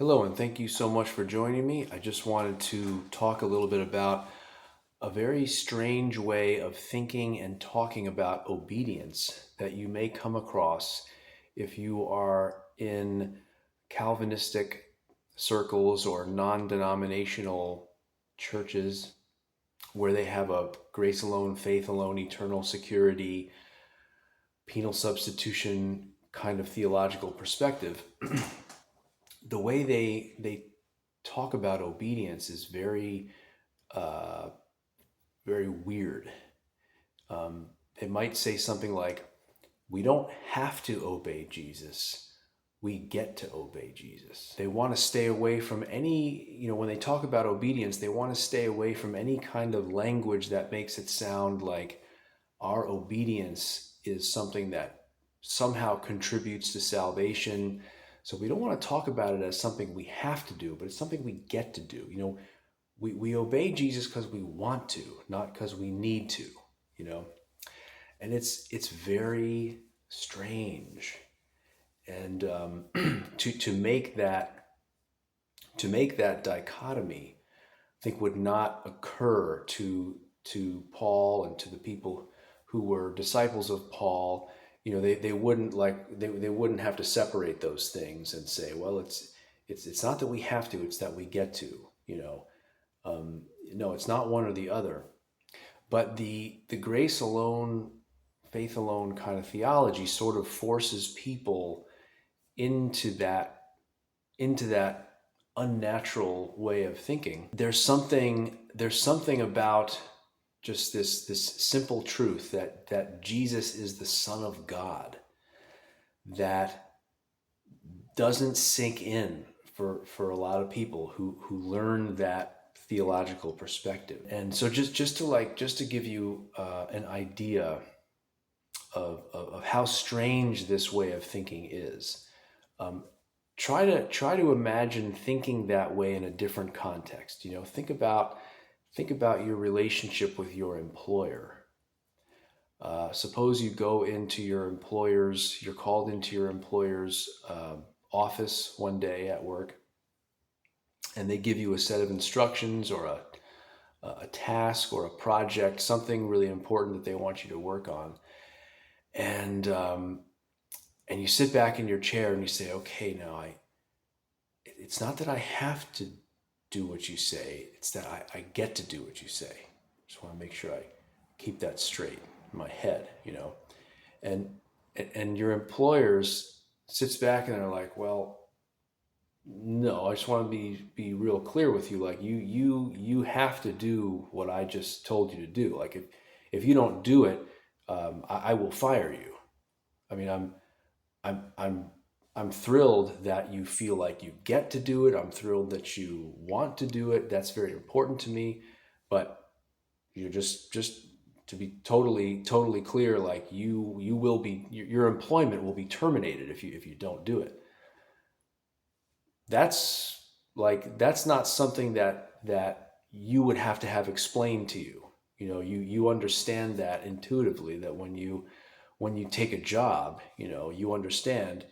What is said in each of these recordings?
Hello, and thank you so much for joining me. I just wanted to talk a little bit about a very strange way of thinking and talking about obedience that you may come across if you are in Calvinistic circles or non denominational churches where they have a grace alone, faith alone, eternal security, penal substitution kind of theological perspective. The way they talk about obedience is uh, very weird. They might say something like, "We don't have to obey Jesus. We get to obey Jesus." They want to stay away from when they talk about obedience, they want to stay away from any kind of language that makes it sound like our obedience is something that somehow contributes to salvation. So we don't want to talk about it as something we have to do, but it's something we get to do. We obey Jesus because we want to, not because we need to, you know. And it's very strange. And to make that dichotomy, I think would not occur to Paul and to the people who were disciples of Paul. They wouldn't they wouldn't have to separate those things and say, well, it's not that we have to, it's that we get to. No, it's not one or the other. But the grace alone, faith alone kind of theology sort of forces people into that unnatural way of thinking. There's something about just this simple truth that Jesus is the Son of God that doesn't sink in for a lot of people who learn that theological perspective. And so just to give you an idea of how strange this way of thinking is. Um, try to imagine thinking that way in a different context. Think about your relationship with your employer. Suppose you go into you're called into your employer's office one day at work, and they give you a set of instructions or a task or a project, something really important that they want you to work on, and and you sit back in your chair and you say, okay, now it's not that I have to do what you say, it's that I get to do what you say. Just want to make sure I keep that straight in my head. And and your employers sits back and they're like, well, no, I just want to be real clear with you. Like you have to do what I just told you to do. Like if you don't do it, I will fire you. I mean, I'm I'm I'm thrilled that you feel like you get to do it. I'm thrilled that you want to do it. That's very important to me. But you're just to be totally clear, like you will be your employment will be terminated if you don't do it. That's not something that you would have to have explained to you. You understand that intuitively, that when you take a job, you understand,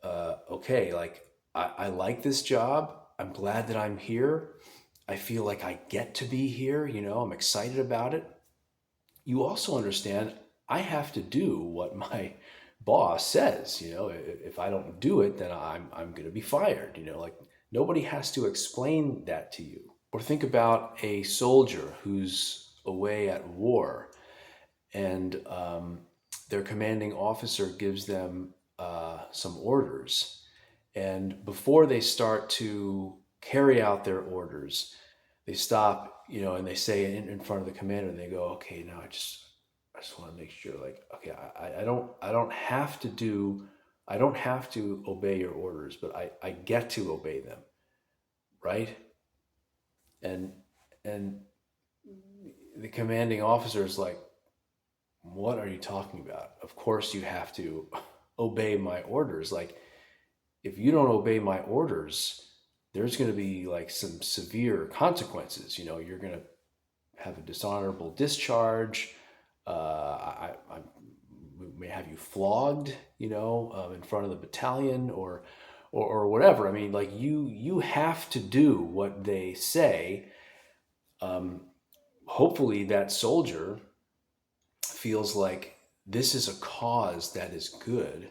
okay, like I like this job. I'm glad that I'm here. I feel like I get to be here. I'm excited about it. You also understand I have to do what my boss says. If I don't do it, then I'm going to be fired. Like nobody has to explain that to you. Or think about a soldier who's away at war, and their commanding officer gives them some orders. And before they start to carry out their orders, they stop, and they say in front of the commander, they go, okay, now I just want to make sure, like, okay, I don't have to obey your orders, but I get to obey them, right? And and the commanding officer is like, what are you talking about? Of course you have to obey my orders. Like, if you don't obey my orders, there's going to be like some severe consequences. You're going to have a dishonorable discharge. We may have you flogged, in front of the battalion, or whatever. I mean, like you have to do what they say. Um, Hopefully, that soldier feels like this is a cause that is good,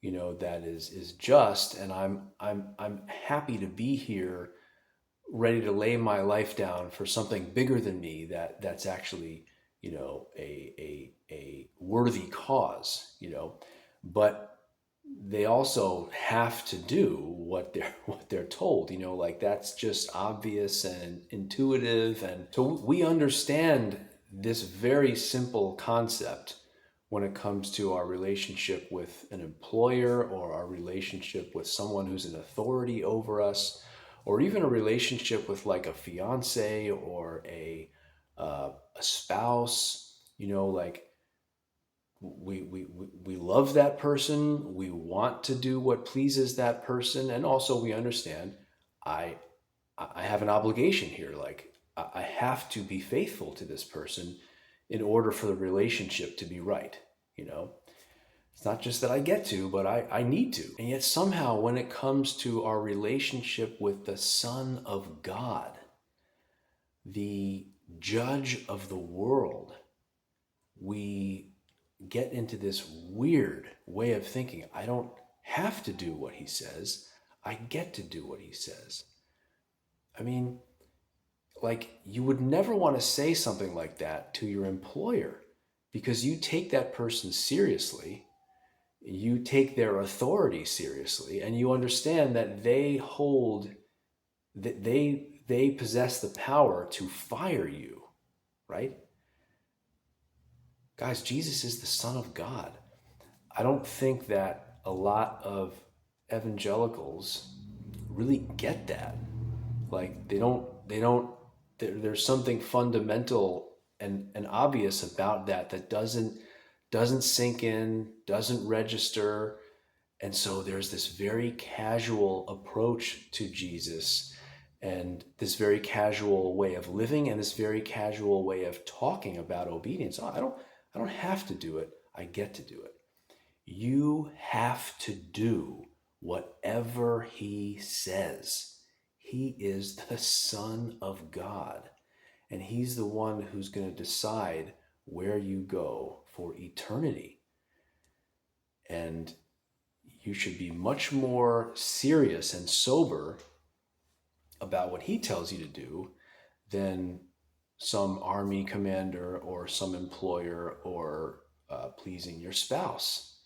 that is just, and I'm happy to be here, ready to lay my life down for something bigger than me, that's actually, a worthy cause, but they also have to do what they're told, like that's just obvious and intuitive. And so we understand this very simple concept when it comes to our relationship with an employer, or our relationship with someone who's an authority over us, or even a relationship with like a fiance or a spouse, like we love that person, we want to do what pleases that person, and also we understand i I have an obligation here, like I have to be faithful to this person in order for the relationship to be right. you know it's not just that I get to, but I need to. And yet somehow when it comes to our relationship with the Son of God, the judge of the world, we get into this weird way of thinking. I don't have to do what he says. I get to do what he says. I mean, like, you would never want to say something like that to your employer, because you take that person seriously. You take their authority seriously, and you understand that they possess the power to fire you, right? Guys, Jesus is the Son of God. I don't think that a lot of evangelicals really get that. Like there's something fundamental and obvious about that doesn't sink in, doesn't register. And so there's this very casual approach to Jesus, and this very casual way of living, and this very casual way of talking about obedience. Oh, I don't have to do it. I get to do it. You have to do whatever he says. He is the Son of God, and he's the one who's going to decide where you go for eternity. And you should be much more serious and sober about what he tells you to do than some army commander or some employer, or pleasing your spouse.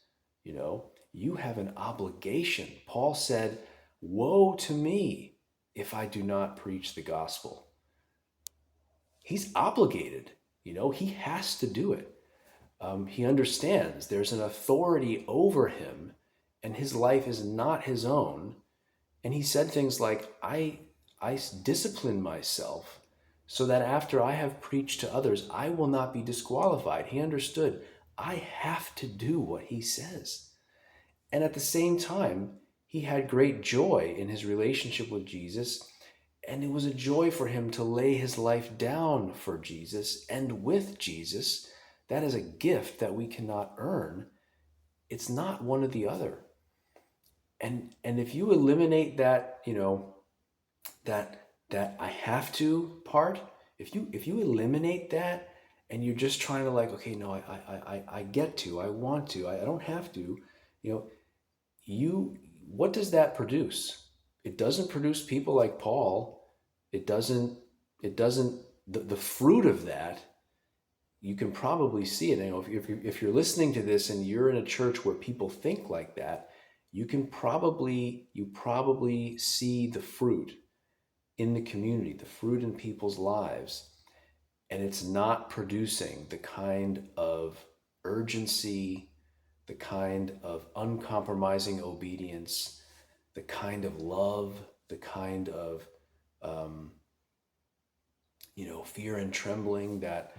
You have an obligation. Paul said, "Woe to me if I do not preach the gospel." He's obligated. He has to do it. He understands there's an authority over him, and his life is not his own. And he said things like, I discipline myself so that after I have preached to others, I will not be disqualified. He understood, I have to do what he says. And at the same time, he had great joy in his relationship with Jesus. And it was a joy for him to lay his life down for Jesus and with Jesus. That is a gift that we cannot earn. It's not one or the other. And if you eliminate that, that I have to part, if you eliminate that, and you're just trying to, like, okay, no, I get to, I want to, I don't have to, you know, what does that produce? It doesn't produce people like Paul. It doesn't the fruit of that, you can probably see it. If you're listening to this and you're in a church where people think like that, you probably see the fruit in the community, the fruit in people's lives, and it's not producing the kind of urgency, the kind of uncompromising obedience, the kind of love, the kind of fear and trembling that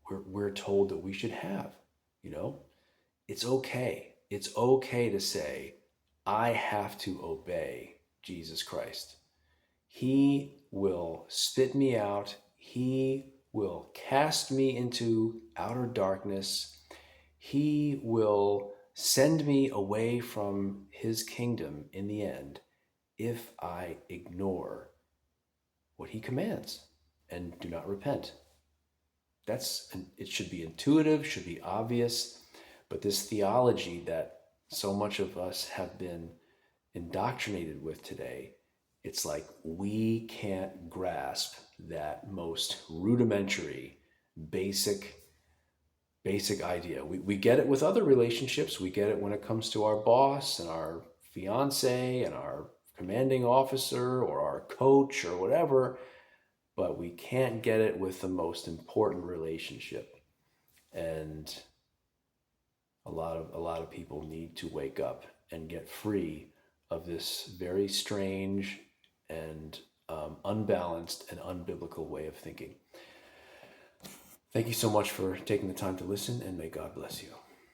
we're told that we should have. It's okay. It's okay to say, I have to obey Jesus Christ. He will spit me out. He will cast me into outer darkness. He will send me away from his kingdom in the end if I ignore what he commands and do not repent. It should be intuitive, should be obvious, but this theology that so much of us have been indoctrinated with today, it's like we can't grasp that most rudimentary, basic idea. We get it with other relationships. We get it when it comes to our boss and our fiance and our commanding officer or our coach or whatever, but we can't get it with the most important relationship. And a lot of people need to wake up and get free of this very strange and unbalanced and unbiblical way of thinking. Thank you so much for taking the time to listen, and may God bless you.